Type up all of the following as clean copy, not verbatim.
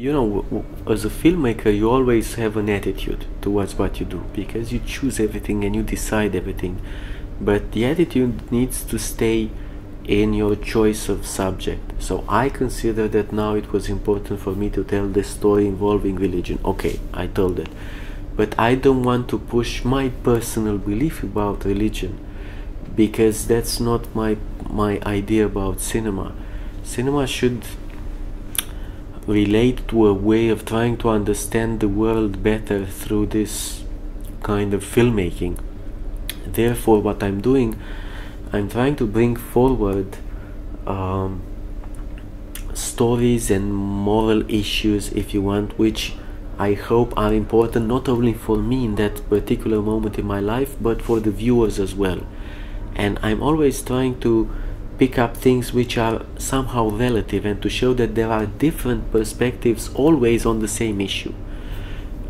You know, as a filmmaker, you always have an attitude towards what you do because you choose everything and you decide everything. But the attitude needs to stay in your choice of subject. So I consider that now it was important for me to tell the story involving religion. Okay, I told it. But I don't want to push my personal belief about religion because that's not my idea about cinema. Cinema should relate to a way of trying to understand the world better through this kind of filmmaking. Therefore, what I'm doing, I'm trying to bring forward stories and moral issues, if you want, which I hope are important not only for me in that particular moment in my life, but for the viewers as well. And I'm always trying to pick up things which are somehow relative and to show that there are different perspectives always on the same issue.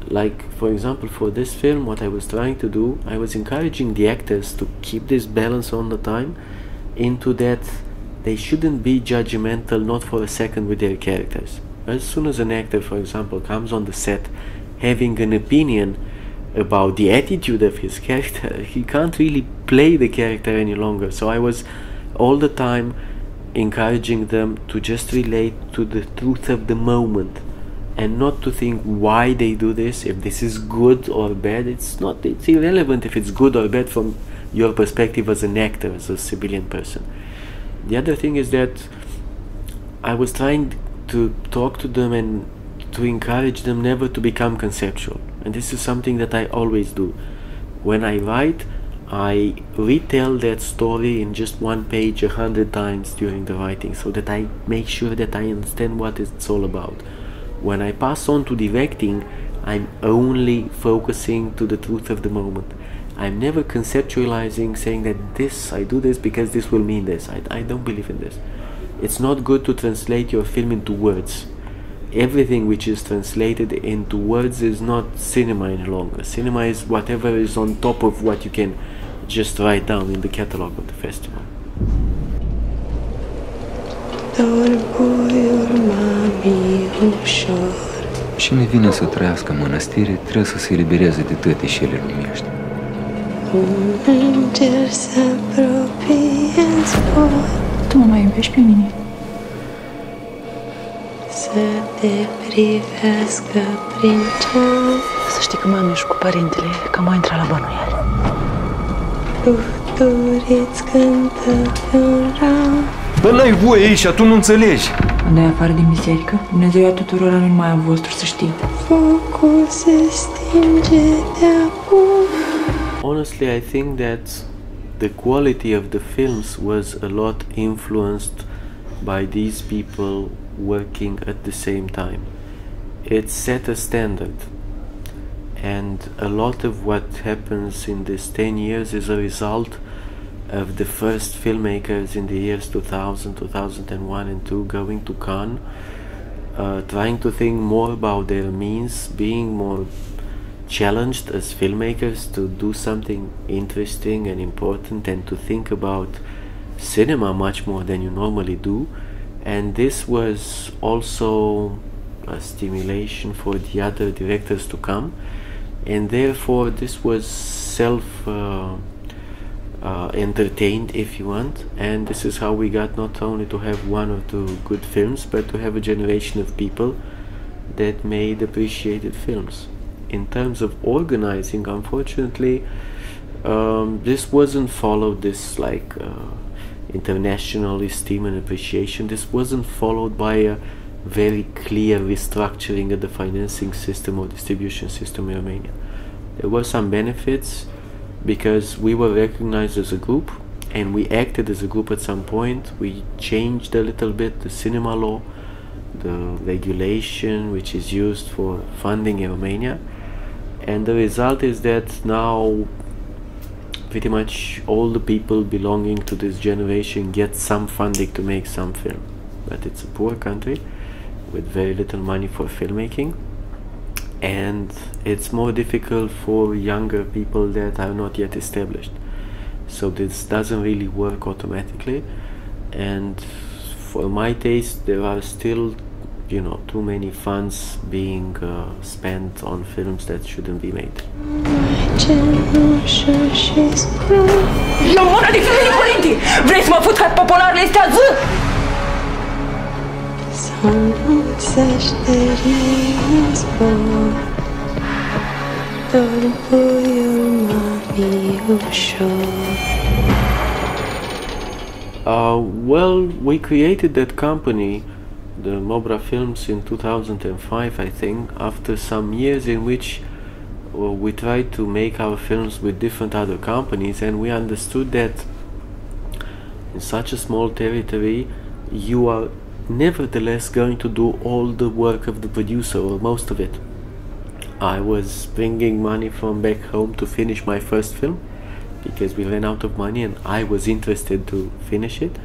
Like, for example, for this film, what I was trying to do, I was encouraging the actors to keep this balance on the time into that they shouldn't be judgmental not for a second with their characters. As soon as an actor, for example, comes on the set having an opinion about the attitude of his character, he can't really play the character any longer. So I was all the time encouraging them to just relate to the truth of the moment and not to think why they do this, if this is good or bad. It's irrelevant if it's good or bad from your perspective as an actor, as a civilian person. The other thing is that I was trying to talk to them and to encourage them never to become conceptual. And this is something that I always do. When I write, I retell that story in just one page 100 times during the writing so that I make sure that I understand what it's all about. When I pass on to directing, I'm only focusing to the truth of the moment. I'm never conceptualizing, saying that I do this because this will mean this. I don't believe in this. It's not good to translate your film into words. Everything which is translated into words is not cinema any longer. Cinema is whatever is on top of what you can just write down in the catalog of the festival. Cine vine să trăiască în mănăstire trebuie să se elibereze de toate cele lumești. Tu mă mai iubești pe mine? Să te privească prin ceam. Să știi că mami și cu părintele că m-au intrat la bănuială. Lucruri-ți cântă pe un ram. Bă, n-ai voie aici, tu nu înțelegi. Mă dai afară din biserică? Dumnezeu a tuturor, nu numai a vostru, să știi. Focul se stinge de acum. Honestly, I think that the quality of the films was a lot influenced by these people working at the same time. It set a standard, and a lot of what happens in these 10 years is a result of the first filmmakers in the years 2000, 2001 and 2 going to Cannes, trying to think more about their means, being more challenged as filmmakers to do something interesting and important and to think about cinema much more than you normally do. And this was also a stimulation for the other directors to come, and therefore this was entertained, if you want, and this is how we got not only to have one or two good films, but to have a generation of people that made appreciated films. In terms of organizing, unfortunately, this wasn't followed, this international esteem and appreciation. This wasn't followed by a very clear restructuring of the financing system or distribution system in Romania. There were some benefits because we were recognized as a group and we acted as a group at some point. We changed a little bit the cinema law, the regulation which is used for funding in Romania, and the result is that now pretty much all the people belonging to this generation get some funding to make some film. But it's a poor country with very little money for filmmaking, and it's more difficult for younger people that are not yet established. So this doesn't really work automatically, and for my taste there are still too many funds being spent on films that shouldn't be made. Eu mână de femei părinții! Vrei să mă fut ca popolarele astea zi? Să nu-ți așterii zbor, doar puiul mami ușor. Well, we created that company, the Mobra Films, in 2005, I think, after some years in which we tried to make our films with different other companies, and we understood that in such a small territory you are nevertheless going to do all the work of the producer, or most of it. I was bringing money from back home to finish my first film because we ran out of money and I was interested to finish it.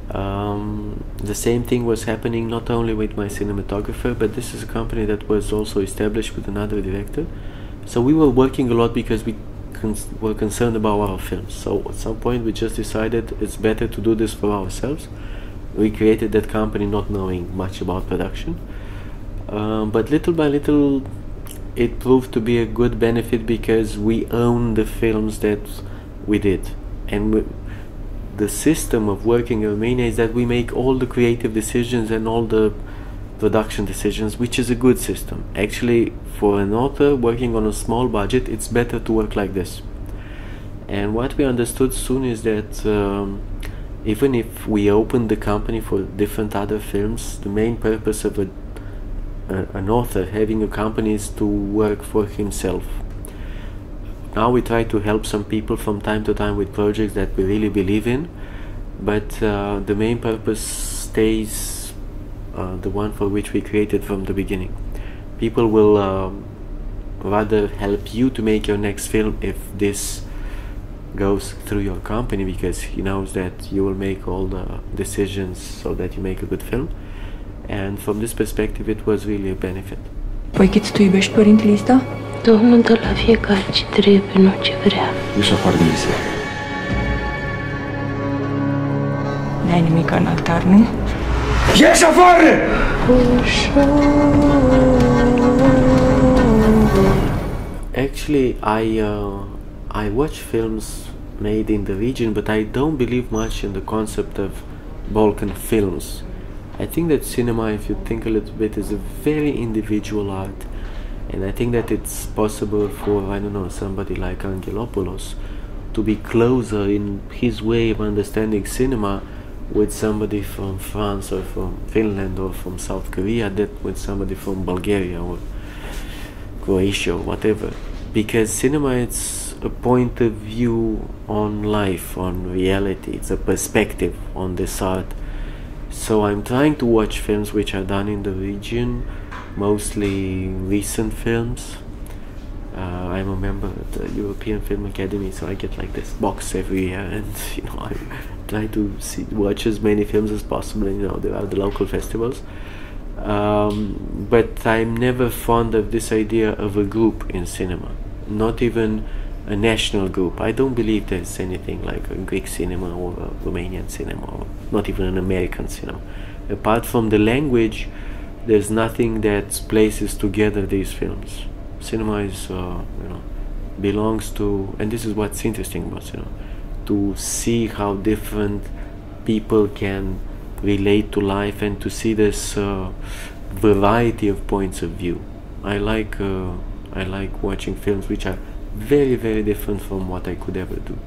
The same thing was happening not only with my cinematographer, but this is a company that was also established with another director. So we were working a lot because we were concerned about our films. So at some point we just decided it's better to do this for ourselves. We created that company not knowing much about production. But little by little it proved to be a good benefit because we own the films that we did. And the system of working in Romania is that we make all the creative decisions and all the production decisions, which is a good system. Actually, for an author working on a small budget, it's better to work like this. And what we understood soon is that even if we opened the company for different other films, the main purpose of an author having a company is to work for himself. Now we try to help some people from time to time with projects that we really believe in, but the main purpose stays the one for which we created from the beginning. People will rather help you to make your next film if this goes through your company, because he knows that you will make all the decisions so that you make a good film. And from this perspective it was really a benefit. Păi, Chit, tu iubești părintele ăsta? Domnul dă la fiecare ce trebuie, nu ce vrea. Ieși afară din biserică. N-ai nimic în altar, nu? Ieși afară! Actually, I watch films made in the region, but I don't believe much in the concept of Balkan films. I think that cinema, if you think a little bit, is a very individual art, and I think that it's possible for, I don't know, somebody like Angelopoulos to be closer in his way of understanding cinema with somebody from France or from Finland or from South Korea than with somebody from Bulgaria or Croatia or whatever, because cinema, it's a point of view on life, on reality, it's a perspective on this art. So I'm trying to watch films which are done in the region, mostly recent films. I'm a member of the European Film Academy, so I get like this box every year, and I try to watch as many films as possible. And, there are the local festivals, but I'm never fond of this idea of a group in cinema, not even a national group. I don't believe there's anything like a Greek cinema or a Romanian cinema, or not even an American cinema. Apart from the language, there's nothing that places together these films. Cinema is, belongs to, and this is what's interesting about cinema, to see how different people can relate to life and to see this variety of points of view. I like watching films which are very, very different from what I could ever do.